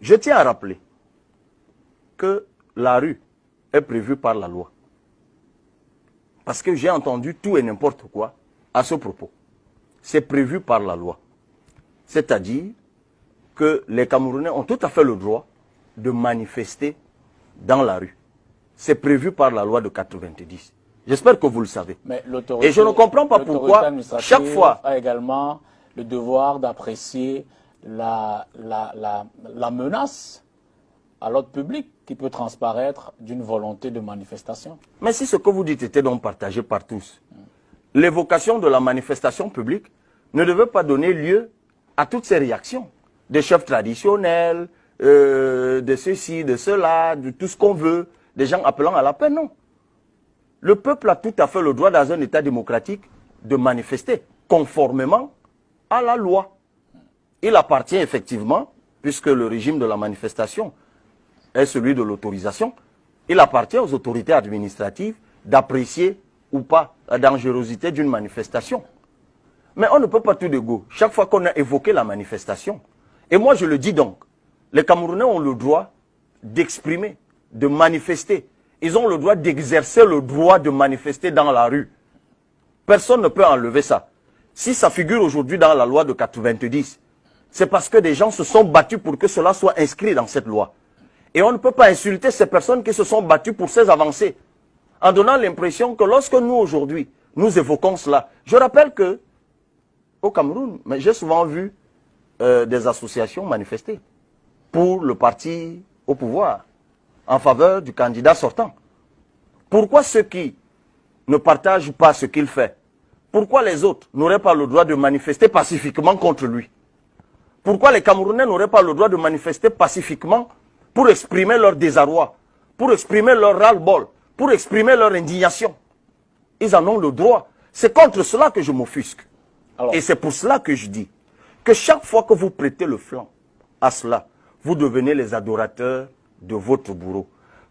Je tiens à rappeler que la rue est prévue par la loi. Parce que j'ai entendu tout et n'importe quoi à ce propos. C'est prévu par la loi. C'est-à-dire que les Camerounais ont tout à fait le droit de manifester dans la rue. C'est prévu par la loi de 90. J'espère que vous le savez. Mais et je ne comprends pas pourquoi chaque fois a également le devoir d'apprécier la menace à l'ordre public qui peut transparaître d'une volonté de manifestation. Mais si ce que vous dites était donc partagé par tous, l'évocation de la manifestation publique ne devait pas donner lieu à toutes ces réactions des chefs traditionnels, de ceci, de cela, de tout ce qu'on veut, des gens appelant à la paix, non. Le peuple a tout à fait le droit dans un État démocratique de manifester conformément à la loi. Il appartient effectivement, puisque le régime de la manifestation est celui de l'autorisation, il appartient aux autorités administratives d'apprécier ou pas la dangerosité d'une manifestation. Mais on ne peut pas tout de go. Chaque fois qu'on a évoqué la manifestation, et moi je le dis donc, les Camerounais ont le droit d'exprimer, de manifester. Ils ont le droit d'exercer le droit de manifester dans la rue. Personne ne peut enlever ça. Si ça figure aujourd'hui dans la loi de 90, c'est parce que des gens se sont battus pour que cela soit inscrit dans cette loi. Et on ne peut pas insulter ces personnes qui se sont battues pour ces avancées, en donnant l'impression que lorsque nous aujourd'hui, nous évoquons cela. Je rappelle que au Cameroun, j'ai souvent vu des associations manifester pour le parti au pouvoir, en faveur du candidat sortant. Pourquoi ceux qui ne partagent pas ce qu'il fait, pourquoi les autres n'auraient pas le droit de manifester pacifiquement contre lui? Pourquoi les Camerounais n'auraient pas le droit de manifester pacifiquement pour exprimer leur désarroi, pour exprimer leur ras-le-bol, pour exprimer leur indignation? Ils en ont le droit. C'est contre cela que je m'offusque. Et c'est pour cela que je dis que chaque fois que vous prêtez le flanc à cela, vous devenez les adorateurs de votre bourreau.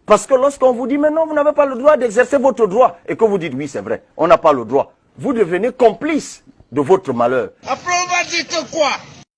Parce que lorsqu'on vous dit, mais non, vous n'avez pas le droit d'exercer votre droit, et que vous dites, oui, c'est vrai, on n'a pas le droit, vous devenez complice de votre malheur. Après, on va dire que quoi?